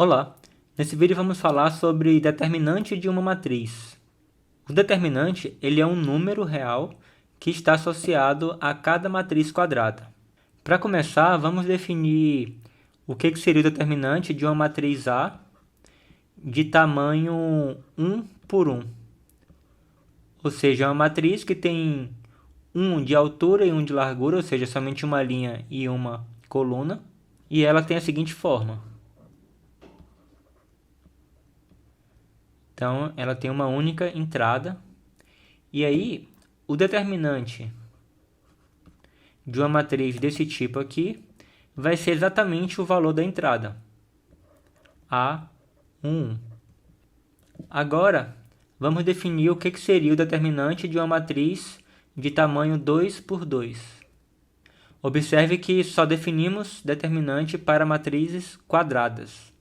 Olá, nesse vídeo vamos falar sobre determinante de uma matriz. O determinante ele é um número real que está associado a cada matriz quadrada. Para começar, vamos definir o que seria o determinante de uma matriz A de tamanho 1 por 1. Ou seja, é uma matriz que tem 1 de altura e 1 de largura, ou seja, somente uma linha e uma coluna. E ela tem a seguinte forma. Então, ela tem uma única entrada. E aí, o determinante de uma matriz desse tipo aqui vai ser exatamente o valor da entrada. A1. Agora, vamos definir o que seria o determinante de uma matriz de tamanho 2 por 2. Observe que só definimos determinante para matrizes quadradas.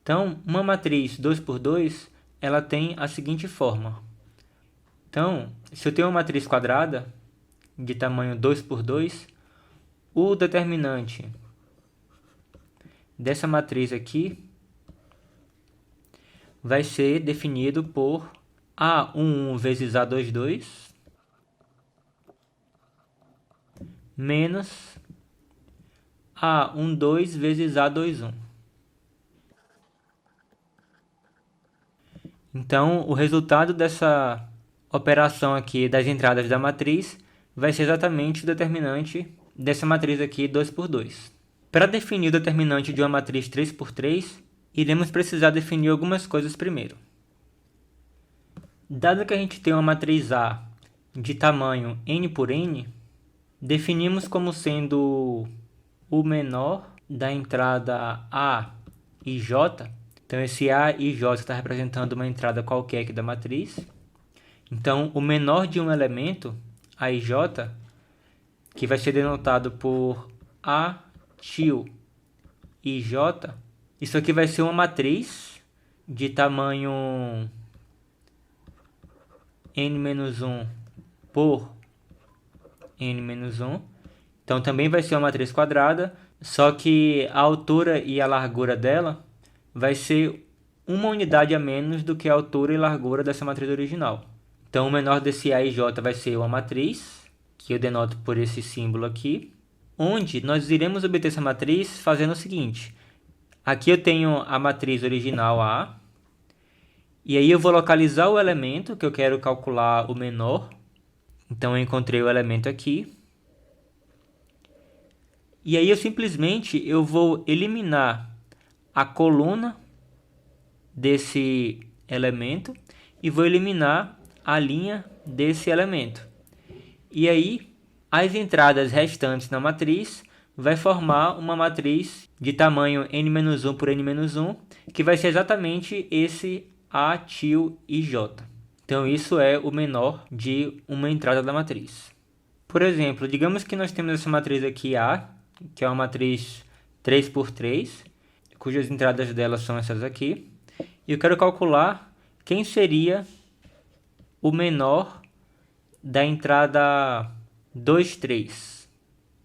Então, uma matriz 2 por 2 ela tem a seguinte forma. Então, se eu tenho uma matriz quadrada de tamanho 2 por 2, o determinante dessa matriz aqui vai ser definido por A11 vezes A22 menos A12 vezes A21. Então, o resultado dessa operação aqui das entradas da matriz vai ser exatamente o determinante dessa matriz aqui 2 por 2. Para definir o determinante de uma matriz 3 por 3, iremos precisar definir algumas coisas primeiro. Dado que a gente tem uma matriz A de tamanho n por n, definimos como sendo o menor da entrada A e J. Então, esse A e J está representando uma entrada qualquer aqui da matriz. Então, o menor de um elemento, A e J, que vai ser denotado por A tio e J, isso aqui vai ser uma matriz de tamanho n-1 por n-1. Então, também vai ser uma matriz quadrada, só que a altura e a largura dela vai ser uma unidade a menos do que a altura e largura dessa matriz original. Então, o menor desse A e J vai ser uma matriz, que eu denoto por esse símbolo aqui, onde nós iremos obter essa matriz fazendo o seguinte. Aqui eu tenho a matriz original A, e aí eu vou localizar o elemento que eu quero calcular o menor. Então, eu encontrei o elemento aqui. E aí eu vou eliminar a coluna desse elemento e vou eliminar a linha desse elemento. E aí, as entradas restantes na matriz vai formar uma matriz de tamanho n-1 por n-1, que vai ser exatamente esse A tio e J. Então, isso é o menor de uma entrada da matriz. Por exemplo, digamos que nós temos essa matriz aqui A, que é uma matriz 3 por 3, cujas entradas dela são essas aqui. E eu quero calcular quem seria o menor da entrada 2, 3.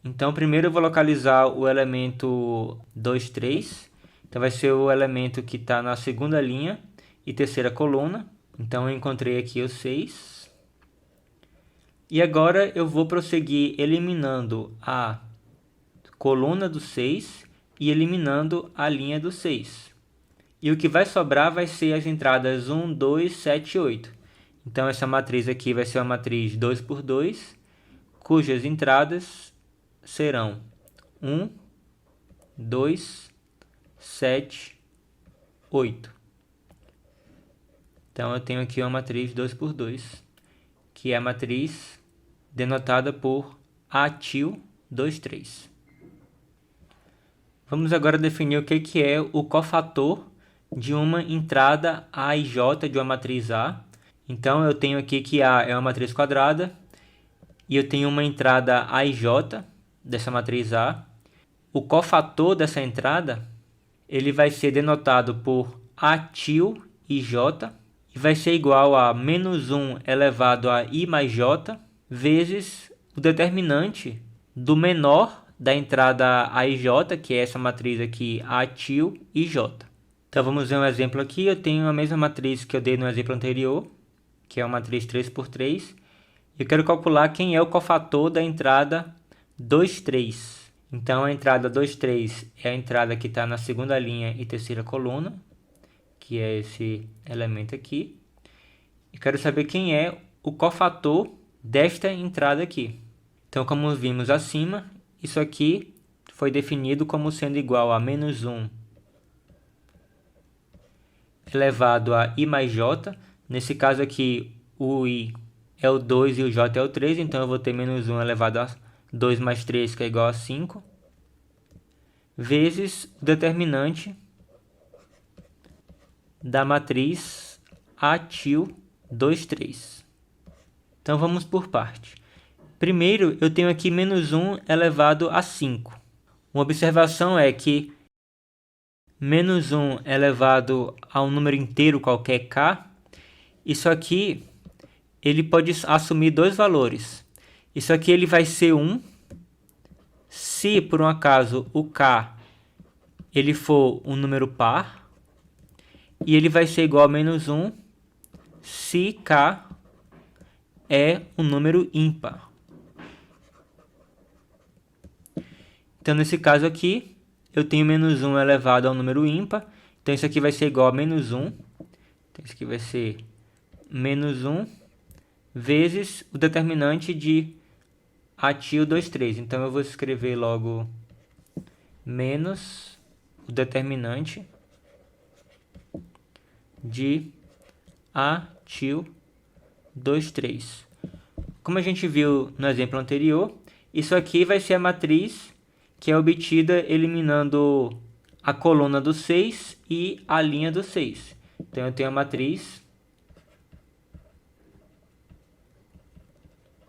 Então, primeiro eu vou localizar o elemento 2, 3. Então, vai ser o elemento que está na segunda linha e terceira coluna. Então, eu encontrei aqui o 6. E agora eu vou prosseguir eliminando a coluna do 6 e eliminando a linha do 6. E o que vai sobrar vai ser as entradas 1, 2, 7 e 8. Então, essa matriz aqui vai ser uma matriz 2 por 2, cujas entradas serão 1, 2, 7, 8. Então, eu tenho aqui uma matriz 2 por 2, que é a matriz denotada por A tio 2, 3. Vamos agora definir o que é o cofator de uma entrada A e J de uma matriz A. Então, eu tenho aqui que A é uma matriz quadrada e eu tenho uma entrada A e J dessa matriz A. O cofator dessa entrada ele vai ser denotado por A tio e J e vai ser igual a menos 1 elevado a I mais J vezes o determinante do menor da entrada A e J, que é essa matriz aqui A tio e J. Então vamos ver um exemplo aqui. Eu tenho a mesma matriz que eu dei no exemplo anterior, que é uma matriz 3 por 3. Eu quero calcular quem é o cofator da entrada 2, 3. Então a entrada 2, 3 é a entrada que está na segunda linha e terceira coluna, que é esse elemento aqui. Eu quero saber quem é o cofator desta entrada aqui. Então, como vimos acima, isso aqui foi definido como sendo igual a menos 1 elevado a i mais j. Nesse caso aqui, o i é o 2 e o j é o 3, então eu vou ter menos 1 elevado a 2 mais 3, que é igual a 5, vezes o determinante da matriz A til 2, 3. Então vamos por parte. Primeiro, eu tenho aqui menos 1 elevado a 5. Uma observação é que menos 1 elevado a um número inteiro qualquer k, isso aqui ele pode assumir dois valores. Isso aqui ele vai ser 1 se por um acaso o k ele for um número par, e ele vai ser igual a menos 1 se k é um número ímpar. Então, nesse caso aqui, eu tenho menos 1 elevado ao número ímpar. Então, isso aqui vai ser igual a menos 1. Então, isso aqui vai ser menos 1 vezes o determinante de A til 2, 3. Então, eu vou escrever logo menos o determinante de A til 2, 3. Como a gente viu no exemplo anterior, isso aqui vai ser a matriz que é obtida eliminando a coluna do 6 e a linha do 6. Então, eu tenho a matriz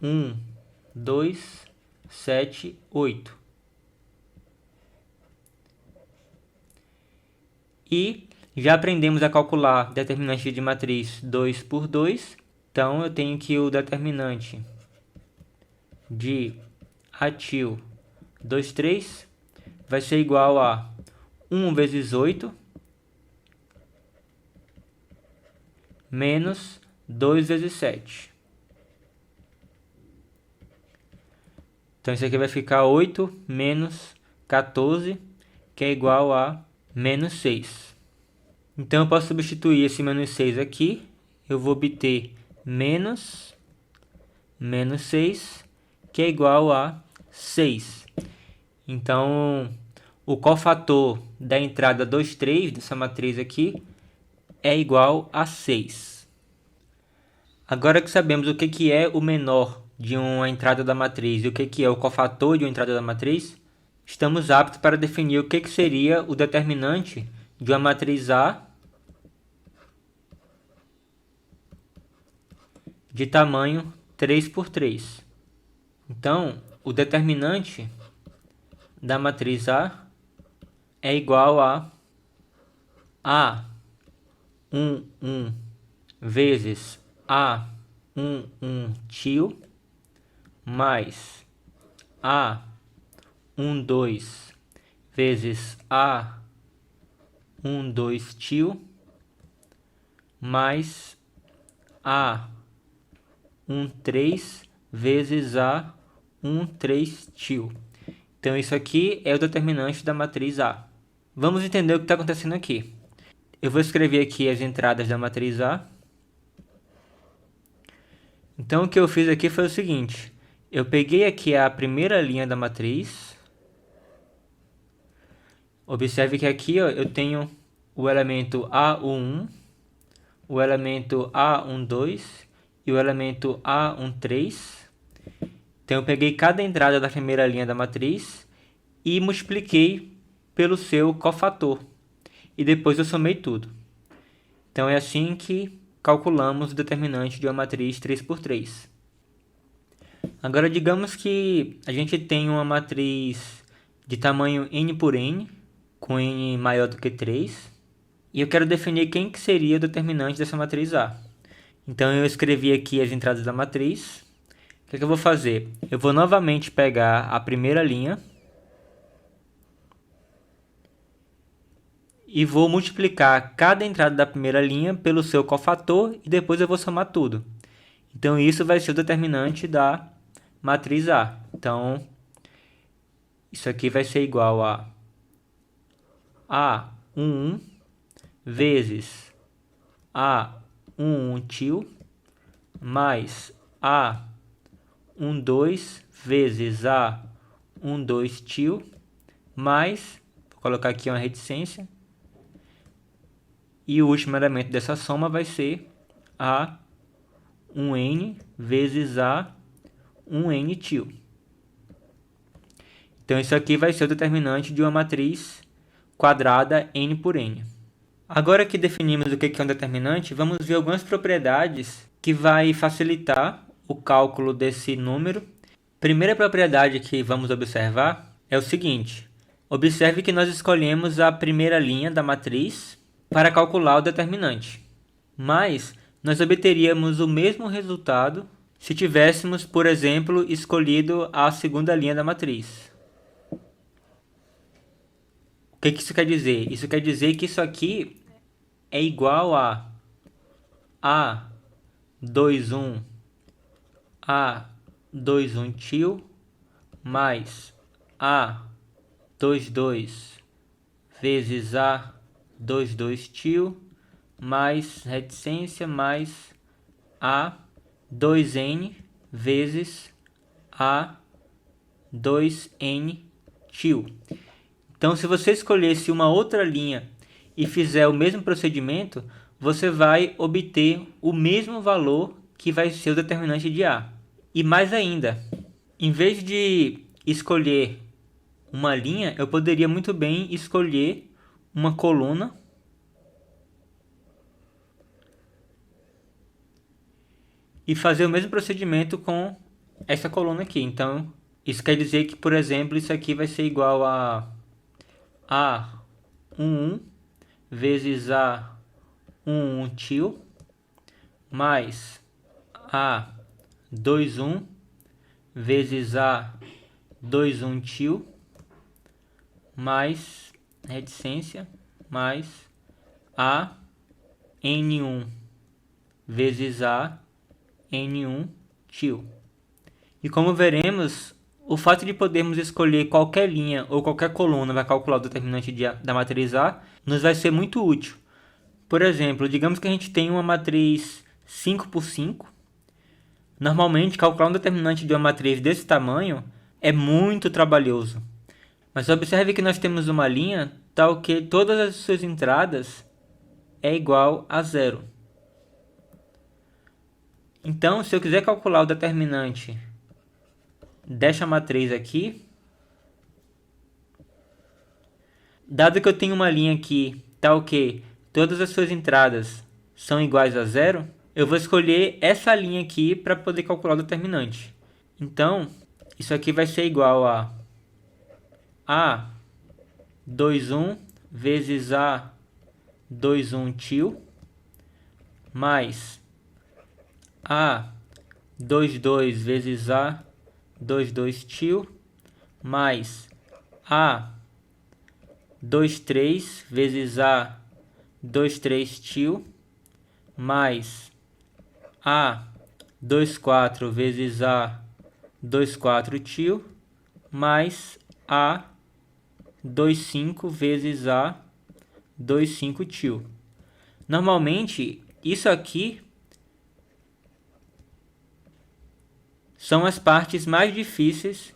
1, 2, 7, 8. E já aprendemos a calcular determinante de matriz 2 por 2. Então, eu tenho que o determinante de A til 2, 3 vai ser igual a 1 vezes 8 menos 2 vezes 7. Então, isso aqui vai ficar 8 menos 14, que é igual a menos 6. Então, eu posso substituir esse menos 6 aqui. Eu vou obter menos 6, que é igual a 6. Então, o cofator da entrada 2, 3 dessa matriz aqui é igual a 6. Agora que sabemos o que é o menor de uma entrada da matriz e o que é o cofator de uma entrada da matriz, estamos aptos para definir o que seria o determinante de uma matriz A de tamanho 3 por 3. Então, o determinante da matriz A é igual a A11 vezes A11 til mais A12 vezes A12 til mais A13 vezes A13 til. Então, isso aqui é o determinante da matriz A. Vamos entender o que está acontecendo aqui. Eu vou escrever aqui as entradas da matriz A. Então, o que eu fiz aqui foi o seguinte. Eu peguei aqui a primeira linha da matriz. Observe que aqui ó, eu tenho o elemento A11, o elemento A12 e o elemento A13. Então, eu peguei cada entrada da primeira linha da matriz e multipliquei pelo seu cofator. E depois eu somei tudo. Então, é assim que calculamos o determinante de uma matriz 3 por 3. Agora, digamos que a gente tem uma matriz de tamanho n por n, com n maior do que 3. E eu quero definir quem que seria o determinante dessa matriz A. Então, eu escrevi aqui as entradas da matriz. O que eu vou fazer? Eu vou novamente pegar a primeira linha e vou multiplicar cada entrada da primeira linha pelo seu cofator e depois eu vou somar tudo. Então, isso vai ser o determinante da matriz A. Então, isso aqui vai ser igual a A11 vezes A11 tio mais A12 vezes A12 tio mais, vou colocar aqui uma reticência, e o último elemento dessa soma vai ser A1n vezes A1n tio. Então, isso aqui vai ser o determinante de uma matriz quadrada n por n. Agora que definimos o que é um determinante, vamos ver algumas propriedades que vai facilitar o cálculo desse número. Primeira propriedade que vamos observar é o seguinte. Observe que nós escolhemos a primeira linha da matriz para calcular o determinante. Mas nós obteríamos o mesmo resultado se tivéssemos, por exemplo, escolhido a segunda linha da matriz. O que isso quer dizer? Isso quer dizer que isso aqui é igual a A21 tio mais A22 vezes A22 tio mais reticência mais A2n vezes A2n tio. Então, se você escolhesse uma outra linha e fizer o mesmo procedimento, você vai obter o mesmo valor que vai ser o determinante de A. E mais ainda, em vez de escolher uma linha, eu poderia muito bem escolher uma coluna e fazer o mesmo procedimento com essa coluna aqui. Então, isso quer dizer que, por exemplo, isso aqui vai ser igual a A11 vezes A11 tio mais A21 vezes A21 tio mais reticência mais AN1 vezes AN1 tio. E como veremos, o fato de podermos escolher qualquer linha ou qualquer coluna para calcular o determinante da matriz A nos vai ser muito útil. Por exemplo, digamos que a gente tem uma matriz 5 por 5. Normalmente, calcular um determinante de uma matriz desse tamanho é muito trabalhoso. Mas observe que nós temos uma linha tal que todas as suas entradas é igual a zero. Então, se eu quiser calcular o determinante desta matriz aqui, dado que eu tenho uma linha aqui tal que todas as suas entradas são iguais a zero, eu vou escolher essa linha aqui para poder calcular o determinante. Então, isso aqui vai ser igual a A21 vezes A21 tio mais A22 vezes A22 tio mais A23 vezes A23 tio mais A24 vezes A24 tio mais A25 vezes A25 tio. Normalmente, isso aqui são as partes mais difíceis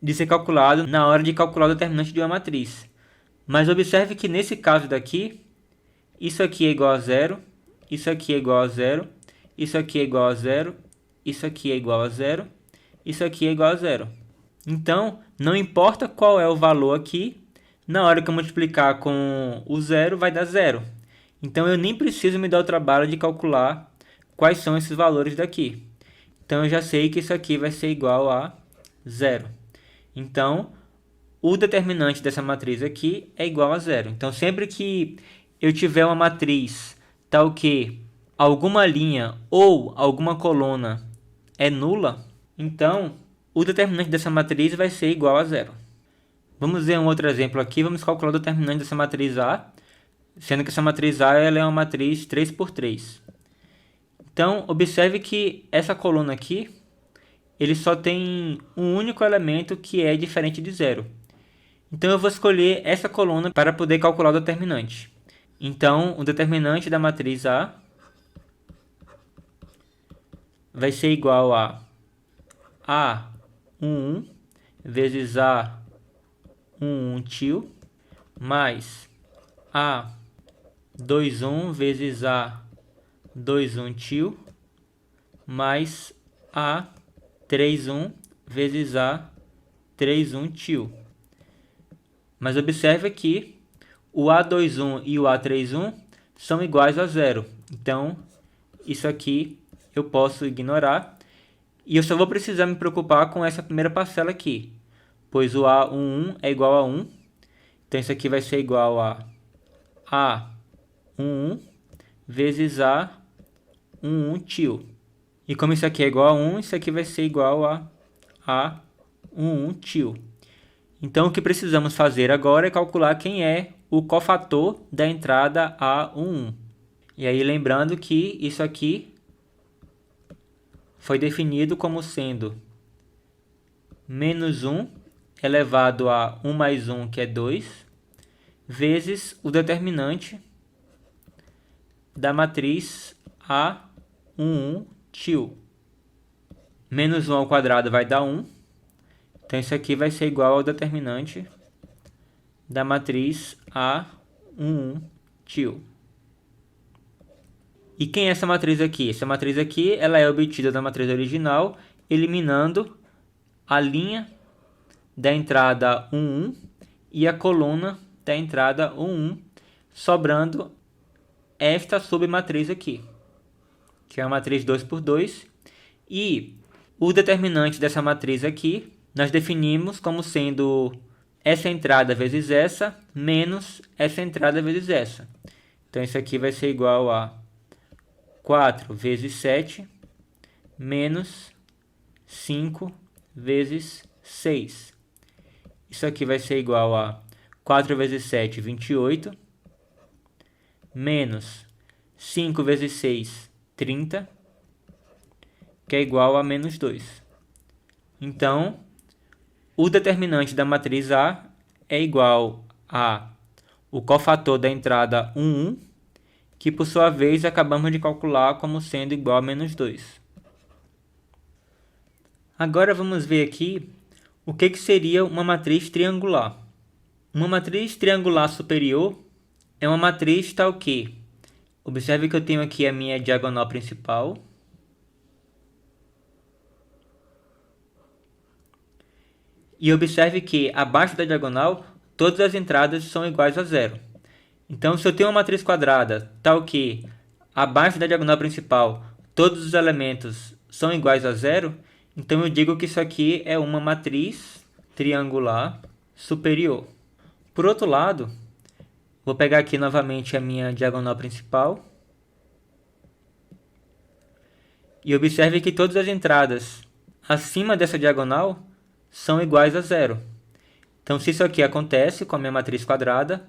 de ser calculado na hora de calcular o determinante de uma matriz. Mas observe que nesse caso daqui, isso aqui é igual a zero, isso aqui é igual a zero, isso aqui é igual a zero, isso aqui é igual a zero, isso aqui é igual a zero. Então, não importa qual é o valor aqui, na hora que eu multiplicar com o zero, vai dar zero. Então, eu nem preciso me dar o trabalho de calcular quais são esses valores daqui. Então, eu já sei que isso aqui vai ser igual a zero. Então, o determinante dessa matriz aqui é igual a zero. Então, sempre que eu tiver uma matriz tal que alguma linha ou alguma coluna é nula, então o determinante dessa matriz vai ser igual a zero. Vamos ver um outro exemplo aqui. Vamos calcular o determinante dessa matriz A, sendo que essa matriz A ela é uma matriz 3 por 3. Então, observe que essa coluna aqui, ele só tem um único elemento que é diferente de zero. Então, eu vou escolher essa coluna para poder calcular o determinante. Então, o determinante da matriz A vai ser igual a A11 vezes A11 tio mais A21 vezes A21 tio mais A31 vezes A31 tio. Mas observe aqui, o A21 e o A31 são iguais a zero. Então, isso aqui eu posso ignorar. E eu só vou precisar me preocupar com essa primeira parcela aqui, pois o A11 é igual a 1. Então, isso aqui vai ser igual a A11 vezes A11 tio. E como isso aqui é igual a 1, isso aqui vai ser igual a A11 tio. Então, o que precisamos fazer agora é calcular quem é o cofator da entrada A11. E aí, lembrando que isso aqui foi definido como sendo menos 1 elevado a 1 mais 1, que é 2, vezes o determinante da matriz A11 tio. Menos 1 ao quadrado vai dar 1. Então, isso aqui vai ser igual ao determinante da matriz A11 tio. E quem é essa matriz aqui? Essa matriz aqui ela é obtida da matriz original, eliminando a linha da entrada 11 e a coluna da entrada 11, sobrando esta submatriz aqui, que é a matriz 2 por 2. E o determinante dessa matriz aqui, nós definimos como sendo essa entrada vezes essa, menos essa entrada vezes essa. Então, isso aqui vai ser igual a 4 vezes 7, menos 5 vezes 6. Isso aqui vai ser igual a 4 vezes 7, 28, menos 5 vezes 6, 30, que é igual a menos 2. Então, o determinante da matriz A é igual a o cofator da entrada 1, que por sua vez acabamos de calcular como sendo igual a menos 2. Agora vamos ver aqui o que seria uma matriz triangular. Uma matriz triangular superior é uma matriz tal que, observe que eu tenho aqui a minha diagonal principal, e observe que abaixo da diagonal todas as entradas são iguais a zero. Então, se eu tenho uma matriz quadrada tal que abaixo da diagonal principal todos os elementos são iguais a zero, então eu digo que isso aqui é uma matriz triangular superior. Por outro lado, vou pegar aqui novamente a minha diagonal principal e observe que todas as entradas acima dessa diagonal são iguais a zero. Então, se isso aqui acontece com a minha matriz quadrada,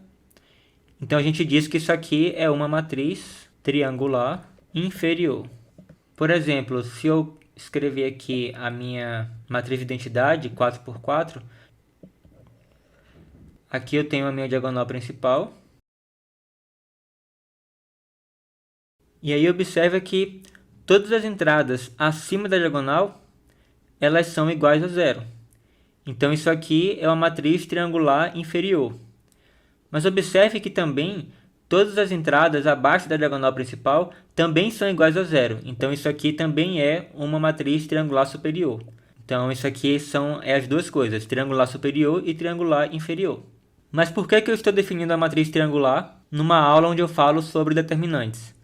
então a gente diz que isso aqui é uma matriz triangular inferior. Por exemplo, se eu escrever aqui a minha matriz de identidade 4 por 4, aqui eu tenho a minha diagonal principal. E aí observa que todas as entradas acima da diagonal, elas são iguais a zero. Então isso aqui é uma matriz triangular inferior. Mas observe que também todas as entradas abaixo da diagonal principal também são iguais a zero. Então isso aqui também é uma matriz triangular superior. Então isso aqui são as duas coisas, triangular superior e triangular inferior. Mas por que eu estou definindo a matriz triangular numa aula onde eu falo sobre determinantes?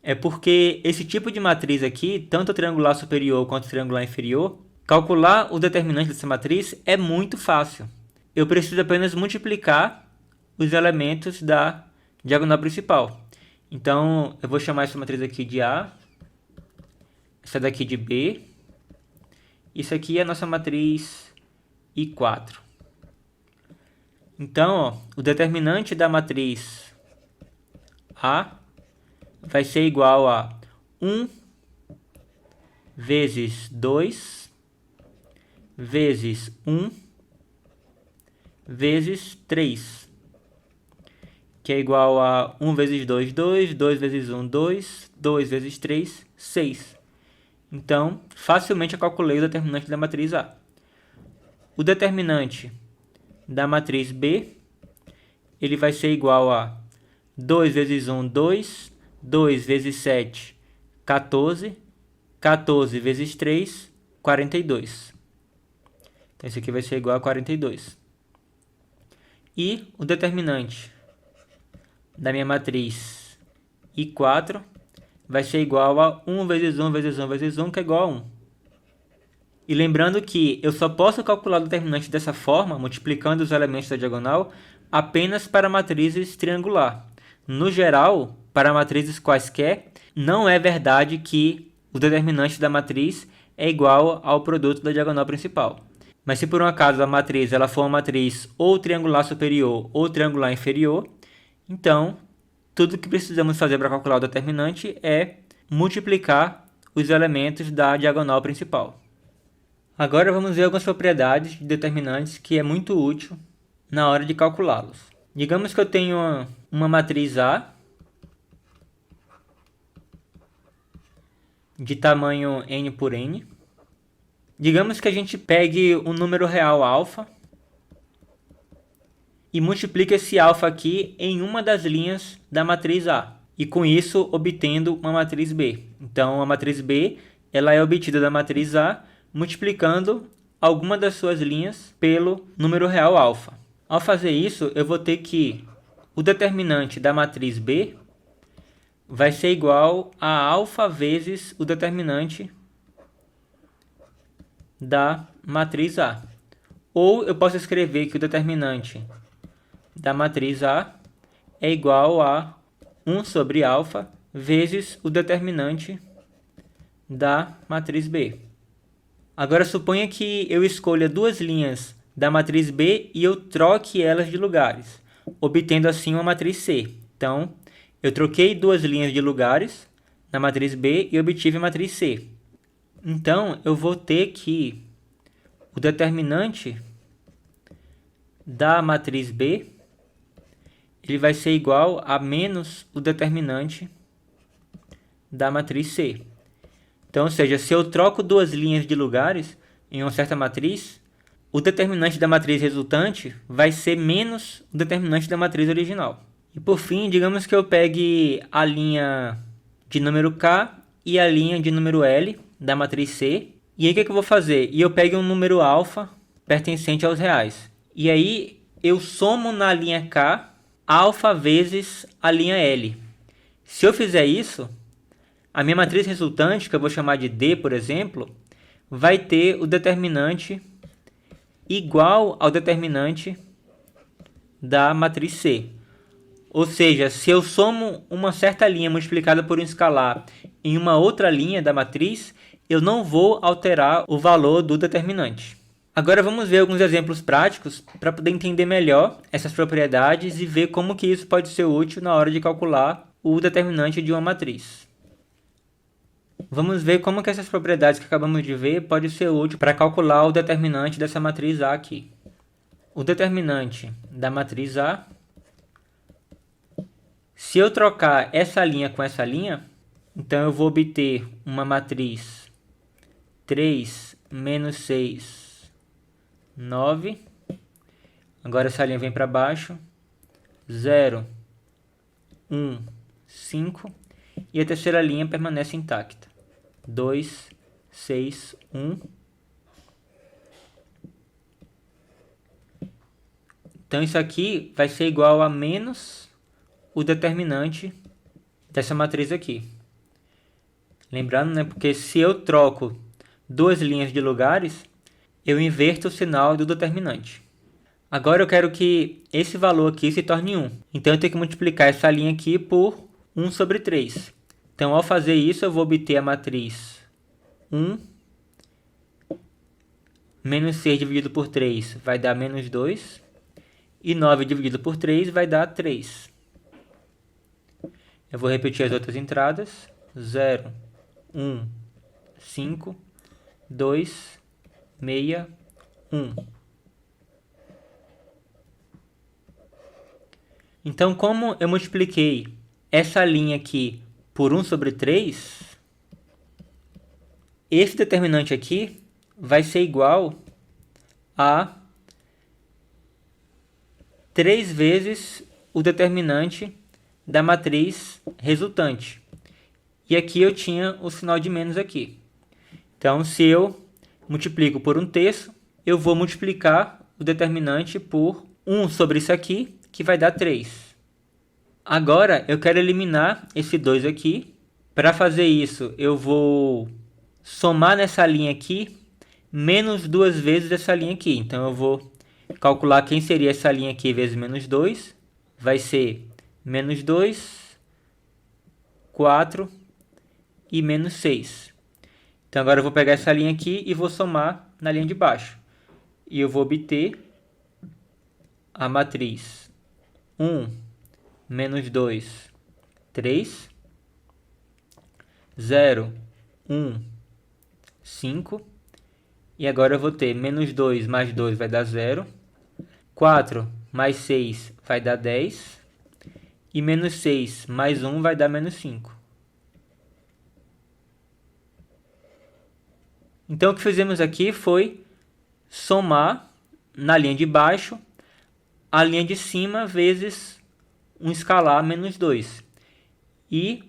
É porque esse tipo de matriz aqui, tanto triangular superior quanto triangular inferior, calcular o determinante dessa matriz é muito fácil. Eu preciso apenas multiplicar os elementos da diagonal principal. Então, eu vou chamar essa matriz aqui de A, essa daqui de B, isso aqui é a nossa matriz I4. Então, ó, o determinante da matriz A vai ser igual a 1 vezes 2 vezes 1 vezes 3, que é igual a 1 vezes 2, 2, 2 vezes 1, 2, 2 vezes 3, 6. Então, facilmente eu calculei o determinante da matriz A. O determinante da matriz B, ele vai ser igual a 2 vezes 1, 2, 2 vezes 7, 14, 14 vezes 3, 42. Então, isso aqui vai ser igual a 42. E o determinante da minha matriz I4 vai ser igual a 1 vezes 1 vezes 1 vezes 1, que é igual a 1. E lembrando que eu só posso calcular o determinante dessa forma, multiplicando os elementos da diagonal, apenas para matrizes triangular. No geral, para matrizes quaisquer, não é verdade que o determinante da matriz é igual ao produto da diagonal principal. Mas se por um acaso a matriz ela for uma matriz ou triangular superior ou triangular inferior, então tudo que precisamos fazer para calcular o determinante é multiplicar os elementos da diagonal principal. Agora vamos ver algumas propriedades de determinantes que é muito útil na hora de calculá-los. Digamos que eu tenho uma matriz A de tamanho n por n. Digamos que a gente pegue um número real alfa e multiplique esse alfa aqui em uma das linhas da matriz A. E com isso obtendo uma matriz B. Então a matriz B ela é obtida da matriz A multiplicando alguma das suas linhas pelo número real alfa. Ao fazer isso, eu vou ter que o determinante da matriz B vai ser igual a alfa vezes o determinante da matriz A. Ou eu posso escrever que o determinante da matriz A é igual a 1 sobre alfa vezes o determinante da matriz B. Agora suponha que eu escolha duas linhas da matriz B e eu troque elas de lugares, obtendo assim uma matriz C. Então, eu troquei duas linhas de lugares na matriz B e obtive a matriz C. Então, eu vou ter que o determinante da matriz B ele vai ser igual a menos o determinante da matriz C. Então, ou seja, se eu troco duas linhas de lugares em uma certa matriz, o determinante da matriz resultante vai ser menos o determinante da matriz original. E por fim, digamos que eu pegue a linha de número K e a linha de número L da matriz C. E aí o que eu vou fazer? E eu pego um número alfa pertencente aos reais. E aí eu somo na linha K alfa vezes a linha L. Se eu fizer isso, a minha matriz resultante, que eu vou chamar de D, por exemplo, vai ter o determinante igual ao determinante da matriz C. Ou seja, se eu somo uma certa linha multiplicada por um escalar em uma outra linha da matriz, eu não vou alterar o valor do determinante. Agora vamos ver alguns exemplos práticos para poder entender melhor essas propriedades e ver como que isso pode ser útil na hora de calcular o determinante de uma matriz. Vamos ver como que essas propriedades que acabamos de ver podem ser úteis para calcular o determinante dessa matriz A aqui. O determinante da matriz A, se eu trocar essa linha com essa linha, então eu vou obter uma matriz 3, menos 6, 9. Agora essa linha vem para baixo. 0, 1, 5. E a terceira linha permanece intacta. 2, 6, 1. Então isso aqui vai ser igual a menos o determinante dessa matriz aqui. Lembrando, né, porque se eu troco duas linhas de lugares, eu inverto o sinal do determinante. Agora eu quero que esse valor aqui se torne 1. Então eu tenho que multiplicar essa linha aqui por 1 sobre 3. Então ao fazer isso eu vou obter a matriz 1 menos 6 dividido por 3 vai dar menos 2. E 9 dividido por 3 vai dar 3. Eu vou repetir as outras entradas. 0, 1, 5, 2, 6, 1. Então, como eu multipliquei essa linha aqui por 1 sobre 3, esse determinante aqui vai ser igual a 3 vezes o determinante da matriz resultante. E aqui eu tinha o sinal de menos aqui. Então, se eu multiplico por 1/3, eu vou multiplicar o determinante por 1 sobre isso aqui, que vai dar 3. Agora, eu quero eliminar esse 2 aqui. Para fazer isso, eu vou somar nessa linha aqui menos 2 vezes essa linha aqui. Então, eu vou calcular quem seria essa linha aqui vezes menos 2. Vai ser menos 2, 4 e menos 6. Então, agora eu vou pegar essa linha aqui e vou somar na linha de baixo. E eu vou obter a matriz 1, menos 2, 3. 0, 1, 5. E agora eu vou ter menos 2 mais 2 vai dar 0. 4 mais 6 vai dar 10. E menos 6 mais 1 vai dar menos 5. Então, o que fizemos aqui foi somar na linha de baixo a linha de cima vezes um escalar menos 2. E,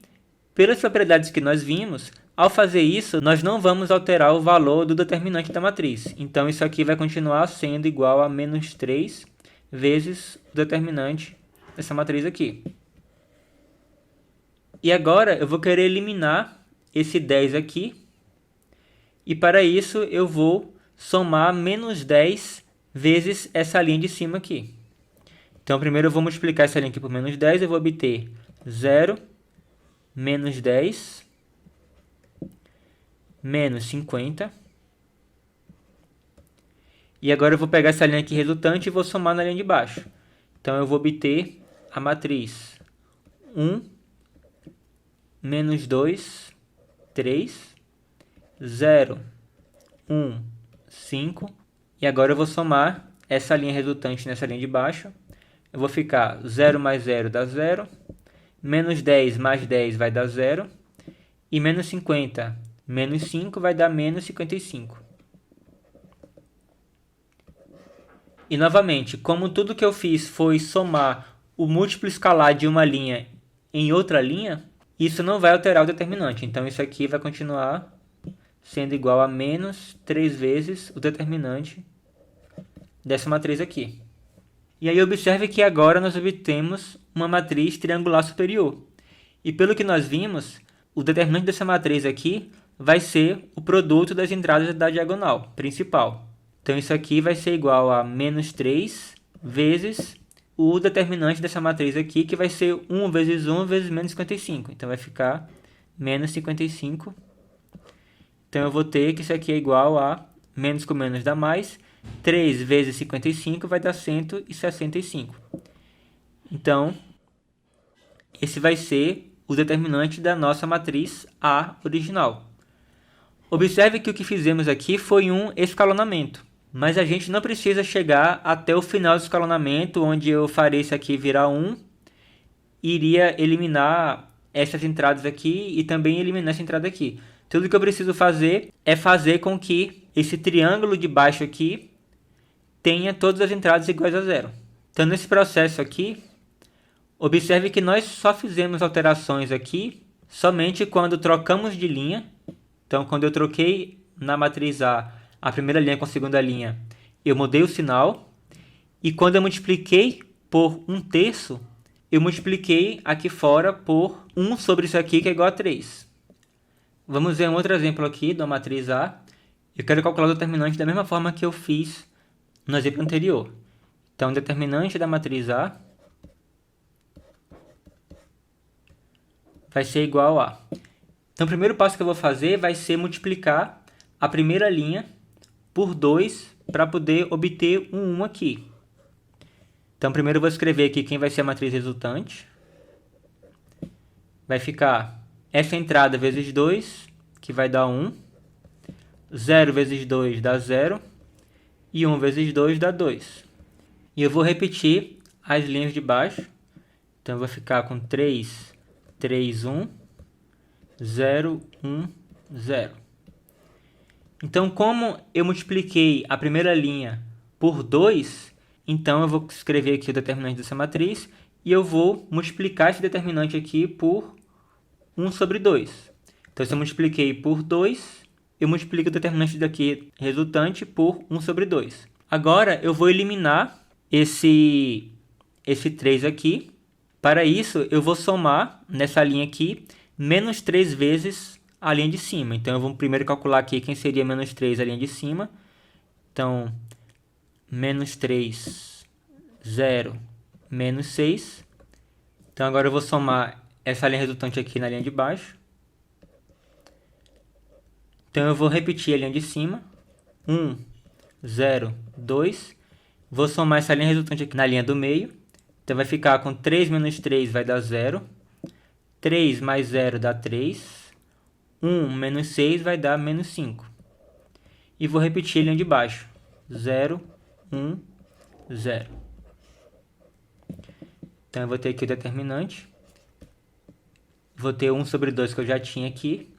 pelas propriedades que nós vimos, ao fazer isso, nós não vamos alterar o valor do determinante da matriz. Então, isso aqui vai continuar sendo igual a menos 3 vezes o determinante dessa matriz aqui. E agora, eu vou querer eliminar esse 10 aqui. E para isso, eu vou somar menos 10 vezes essa linha de cima aqui. Então, primeiro eu vou multiplicar essa linha aqui por menos 10. Eu vou obter 0, menos 10, menos 50. E agora eu vou pegar essa linha aqui resultante e vou somar na linha de baixo. Então, eu vou obter a matriz 1, menos 2, 3, 0, 1, 5. E agora eu vou somar essa linha resultante nessa linha de baixo. Eu vou ficar 0 mais 0 dá 0. Menos 10 mais 10 vai dar 0. E menos 50 menos 5 vai dar menos 55. E novamente, como tudo que eu fiz foi somar o múltiplo escalar de uma linha em outra linha, isso não vai alterar o determinante. Então, isso aqui vai continuar sendo igual a menos 3 vezes o determinante dessa matriz aqui. E aí, observe que agora nós obtemos uma matriz triangular superior. E pelo que nós vimos, o determinante dessa matriz aqui vai ser o produto das entradas da diagonal principal. Então, isso aqui vai ser igual a menos 3 vezes o determinante dessa matriz aqui, que vai ser 1 vezes 1 vezes menos 55. Então, vai ficar menos 55. Então, eu vou ter que isso aqui é igual a menos com menos dá mais. 3 vezes 55 vai dar 165. Então, esse vai ser o determinante da nossa matriz A original. Observe que o que fizemos aqui foi um escalonamento. Mas a gente não precisa chegar até o final do escalonamento, onde eu farei isso aqui virar 1. E iria eliminar essas entradas aqui e também eliminar essa entrada aqui. Tudo que eu preciso fazer é fazer com que esse triângulo de baixo aqui tenha todas as entradas iguais a 0. Então, nesse processo aqui, observe que nós só fizemos alterações aqui somente quando trocamos de linha. Então, quando eu troquei na matriz a primeira linha com a segunda linha, eu mudei o sinal. E quando eu multipliquei por 1/3, eu multipliquei aqui fora por 1 sobre isso aqui, que é igual a 3. Vamos ver um outro exemplo aqui da matriz A. Eu quero calcular o determinante da mesma forma que eu fiz no exemplo anterior. Então, o determinante da matriz A vai ser igual a... Então, o primeiro passo que eu vou fazer vai ser multiplicar a primeira linha por 2 para poder obter um 1 aqui. Então, primeiro eu vou escrever aqui quem vai ser a matriz resultante. Vai ficar essa entrada vezes 2, que vai dar 1. 0 vezes 2 dá 0. E 1 vezes 2 dá 2. E eu vou repetir as linhas de baixo. Então, vai ficar com 3, 3, 1, 0, 1, 0. Então, como eu multipliquei a primeira linha por 2, então eu vou escrever aqui o determinante dessa matriz e eu vou multiplicar esse determinante aqui por 1 sobre 2. Então, se eu multipliquei por 2, eu multiplico o determinante daqui resultante por 1 sobre 2. Agora, eu vou eliminar esse 3 aqui. Para isso, eu vou somar nessa linha aqui menos 3 vezes a linha de cima. Então, eu vou primeiro calcular aqui quem seria menos 3 a linha de cima. Então, menos 3, 0, menos 6. Então, agora eu vou somar essa linha resultante aqui na linha de baixo. Então, eu vou repetir a linha de cima. 1, 0, 2. Vou somar essa linha resultante aqui na linha do meio. Então, vai ficar com 3 menos 3 vai dar 0. 3 mais 0 dá 3. 1 menos 6 vai dar menos 5. E vou repetir a linha de baixo. 0, 1, 0. Então, eu vou ter aqui o determinante. Vou ter 1 sobre 2 que eu já tinha aqui.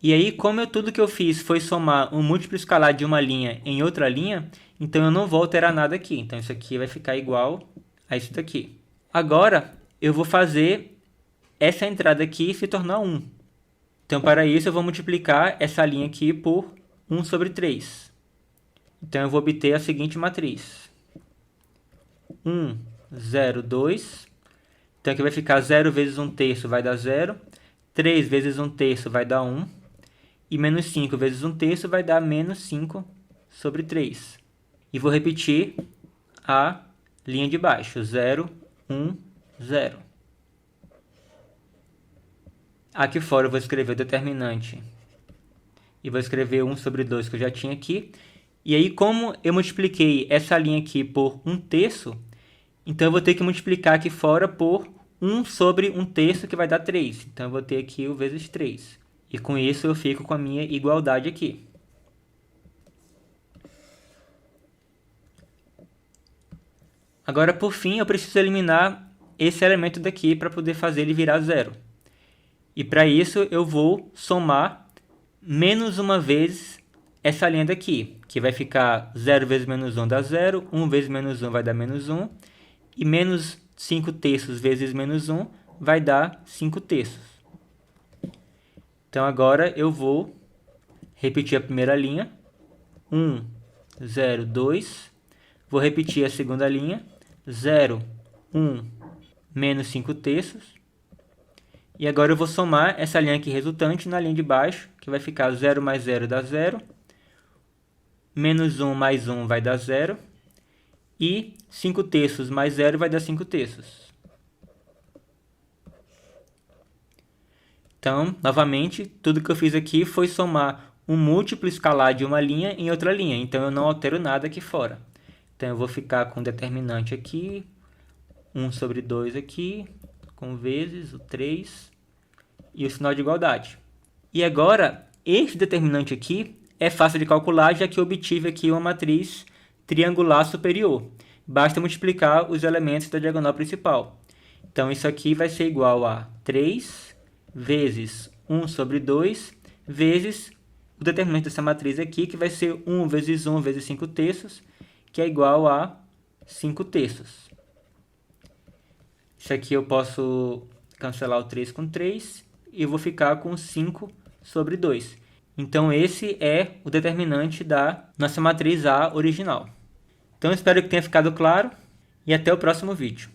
E aí, como tudo que eu fiz foi somar um múltiplo escalar de uma linha em outra linha, então eu não vou alterar nada aqui. Então, isso aqui vai ficar igual a isso daqui. Agora, eu vou fazer essa entrada aqui se tornar 1. Então, para isso, eu vou multiplicar essa linha aqui por 1 sobre 3. Então, eu vou obter a seguinte matriz. 1, 0, 2. Então, aqui vai ficar 0 vezes 1 terço vai dar 0. 3 vezes 1 terço vai dar 1. E menos 5 vezes 1 terço vai dar menos 5 sobre 3. E vou repetir a linha de baixo. 0, 1, 0. Aqui fora eu vou escrever o determinante. E vou escrever 1 sobre 2 que eu já tinha aqui. E aí, como eu multipliquei essa linha aqui por 1 terço, então eu vou ter que multiplicar aqui fora por 1 sobre 1 terço, que vai dar 3. Então, eu vou ter aqui o vezes 3. E com isso, eu fico com a minha igualdade aqui. Agora, por fim, eu preciso eliminar esse elemento daqui para poder fazer ele virar 0. E para isso, eu vou somar menos uma vez essa linha daqui, que vai ficar 0 vezes menos 1 dá 0, 1 vezes menos 1 vai dar menos 1, e menos 5 terços vezes menos 1 vai dar 5 terços. Então, agora eu vou repetir a primeira linha. 1, 0, 2. Vou repetir a segunda linha. 0, 1, menos 5 terços. E agora eu vou somar essa linha aqui resultante na linha de baixo, que vai ficar 0 mais 0 dá 0. Menos 1 mais 1 vai dar 0. E 5 terços mais 0 vai dar 5 terços. Então, novamente, tudo que eu fiz aqui foi somar um múltiplo escalar de uma linha em outra linha. Então, eu não altero nada aqui fora. Então, eu vou ficar com o determinante aqui, 1 sobre 2 aqui, com vezes o 3 e o sinal de igualdade. E agora, esse determinante aqui é fácil de calcular, já que eu obtive aqui uma matriz triangular superior. Basta multiplicar os elementos da diagonal principal. Então, isso aqui vai ser igual a 3 vezes 1 sobre 2 vezes o determinante dessa matriz aqui, que vai ser 1 vezes 1 vezes 5 terços, que é igual a 5 terços. Isso aqui eu posso cancelar o 3 com 3 e eu vou ficar com 5 sobre 2. Então, esse é o determinante da nossa matriz A original. Então, espero que tenha ficado claro e até o próximo vídeo.